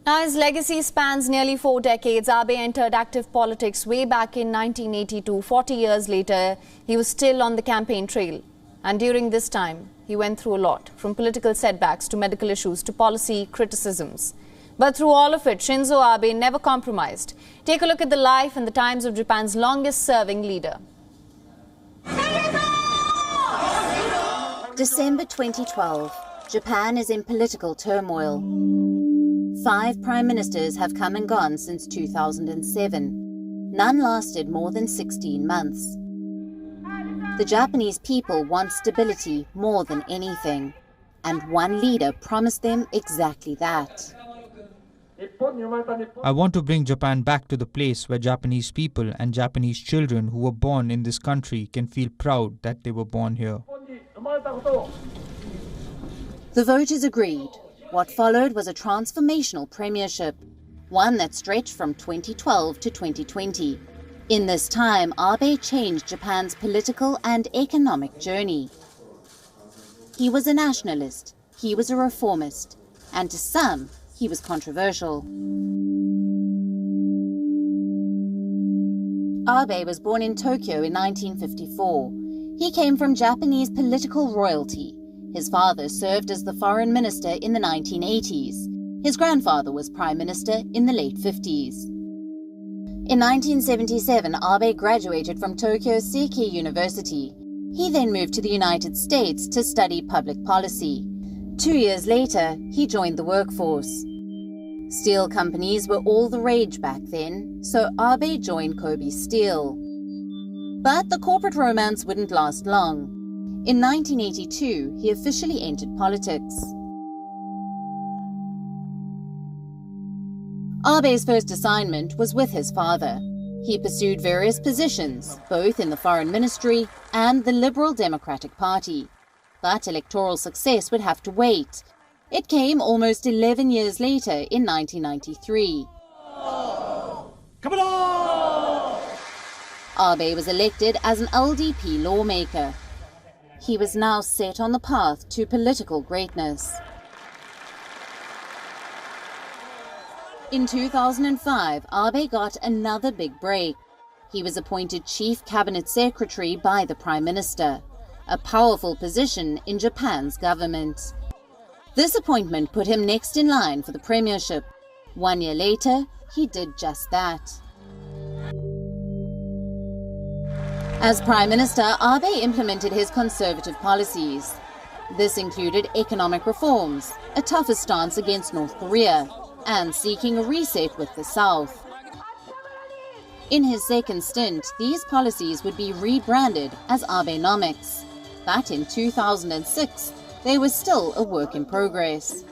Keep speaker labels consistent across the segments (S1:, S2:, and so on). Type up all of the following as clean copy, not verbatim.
S1: Now, his legacy spans nearly 4 decades. Abe entered active politics way back in 1982. 40 years later, he was still on the campaign trail. And during this time, he went through a lot, from political setbacks to medical issues to policy criticisms. But through all of it, Shinzo Abe never compromised. Take a look at the life and the times of Japan's longest-serving leader.
S2: December 2012. Japan is in political turmoil. 5 prime ministers have come and gone since 2007. None lasted more than 16 months. The Japanese people want stability more than anything, and one leader promised them exactly that.
S3: I want to bring Japan back to the place where Japanese people and Japanese children who were born in this country can feel proud that they were born here.
S2: The voters agreed. What followed was a transformational premiership, one that stretched from 2012 to 2020. In this time, Abe changed Japan's political and economic journey. He was a nationalist, he was a reformist, and to some, he was controversial. Abe was born in Tokyo in 1954. He came from Japanese political royalty. His father served as the foreign minister in the 1980s. His grandfather was prime minister in the late 50s. In 1977, Abe graduated from Tokyo's Seikei University. He then moved to the United States to study public policy. 2 years later, he joined the workforce. Steel companies were all the rage back then, so Abe joined Kobe Steel. But the corporate romance wouldn't last long. In 1982, he officially entered politics. Abe's first assignment was with his father. He pursued various positions, both in the Foreign Ministry and the Liberal Democratic Party. But electoral success would have to wait. It came almost 11 years later in 1993. Abe was elected as an LDP lawmaker. He was now set on the path to political greatness. In 2005, Abe got another big break. He was appointed Chief Cabinet Secretary by the Prime Minister, a powerful position in Japan's government. This appointment put him next in line for the premiership. 1 year later, he did just that. As Prime Minister, Abe implemented his conservative policies. This included economic reforms, a tougher stance against North Korea, and seeking a reset with the South. In his second stint, these policies would be rebranded as Abenomics. But in 2006, they were still a work in progress.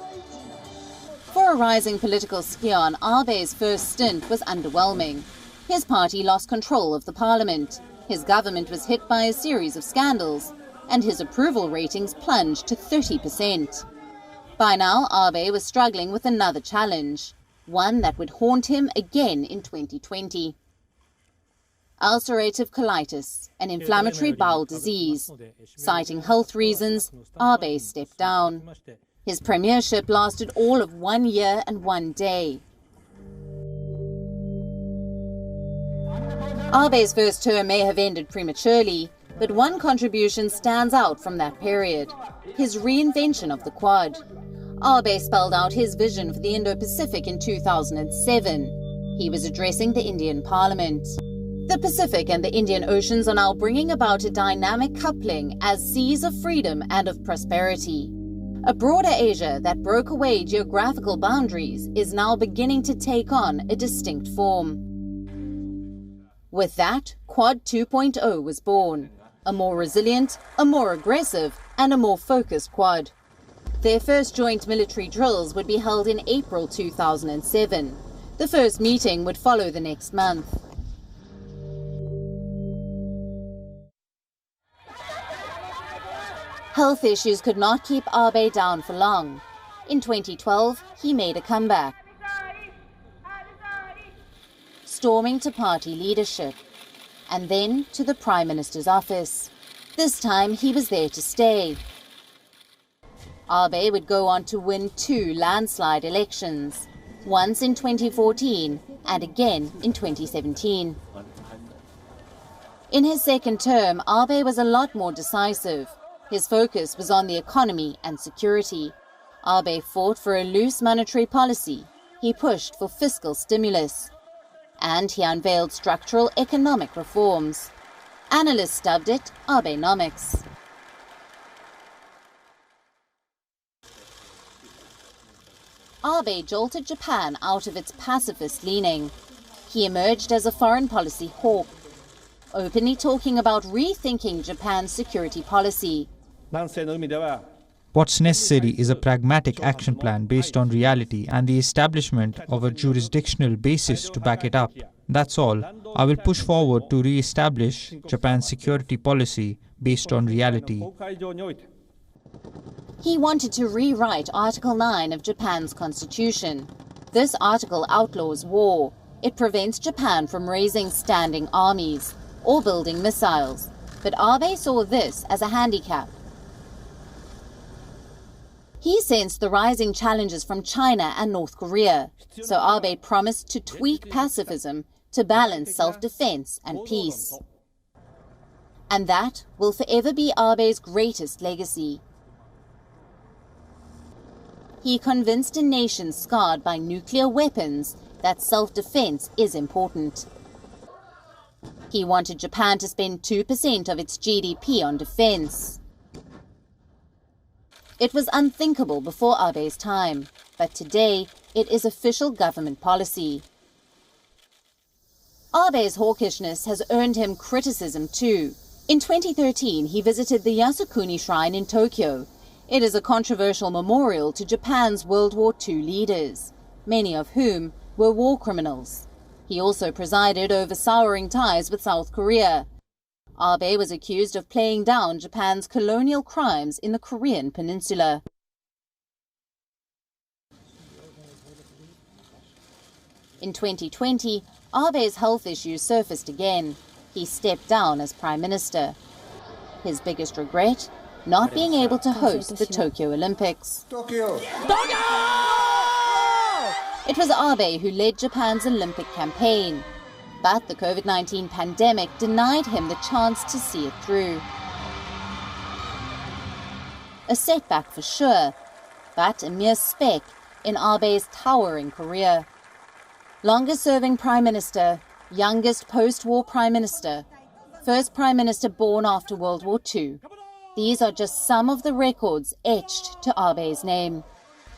S2: For a rising political scion, Abe's first stint was underwhelming. His party lost control of the parliament. His government was hit by a series of scandals, and his approval ratings plunged to 30%. By now, Abe was struggling with another challenge, one that would haunt him again in 2020. Ulcerative colitis, an inflammatory bowel disease. Citing health reasons, Abe stepped down. His premiership lasted all of 1 year and 1 day. Abe's first term may have ended prematurely, but one contribution stands out from that period: his reinvention of the Quad. Abe spelled out his vision for the Indo-Pacific in 2007. He was addressing the Indian Parliament. The Pacific and the Indian Oceans are now bringing about a dynamic coupling as seas of freedom and of prosperity. A broader Asia that broke away geographical boundaries is now beginning to take on a distinct form. With that, Quad 2.0 was born. A more resilient, a more aggressive, and a more focused Quad. Their first joint military drills would be held in April 2007. The first meeting would follow the next month. Health issues could not keep Abe down for long. In 2012, he made a comeback, storming to party leadership, and then to the Prime Minister's office. This time, he was there to stay. Abe would go on to win 2 landslide elections. once in 2014 and again in 2017. In his second term, Abe was a lot more decisive. His focus was on the economy and security. Abe fought for a loose monetary policy. He pushed for fiscal stimulus. And he unveiled structural economic reforms. Analysts dubbed it Abenomics. Abe jolted Japan out of its pacifist leaning. He emerged as a foreign policy hawk, openly talking about rethinking Japan's security policy.
S3: What's necessary is a pragmatic action plan based on reality and the establishment of a jurisdictional basis to back it up. That's all. I will push forward to re-establish Japan's security policy based on reality.
S2: He wanted to rewrite Article 9 of Japan's constitution. This article outlaws war. It prevents Japan from raising standing armies or building missiles. But Abe saw this as a handicap. He sensed the rising challenges from China and North Korea, so Abe promised to tweak pacifism to balance self-defense and peace. And that will forever be Abe's greatest legacy. He convinced a nation scarred by nuclear weapons that self-defense is important. He wanted Japan to spend 2% of its GDP on defense. It was unthinkable before Abe's time, but today it is official government policy. Abe's hawkishness has earned him criticism too. In 2013, he visited the Yasukuni Shrine in Tokyo. It is a controversial memorial to Japan's World War II leaders, many of whom were war criminals. He also presided over souring ties with South Korea. Abe was accused of playing down Japan's colonial crimes in the Korean peninsula. In 2020, Abe's health issues surfaced again. He stepped down as Prime Minister. His biggest regret? Not being able to host the Tokyo Olympics. It was Abe who led Japan's Olympic campaign. But the COVID-19 pandemic denied him the chance to see it through. A setback for sure, but a mere speck in Abe's towering career. Longest-serving Prime Minister, youngest post-war Prime Minister, first Prime Minister born after World War II. These are just some of the records etched to Abe's name.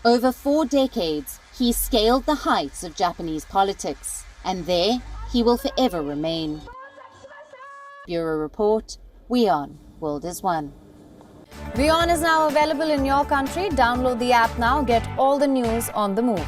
S2: Over 4 decades, he scaled the heights of Japanese politics, and there he will forever remain. Bureau Report, WION, World is One.
S1: WION is now available in your country. Download the app now. Get all the news on the move.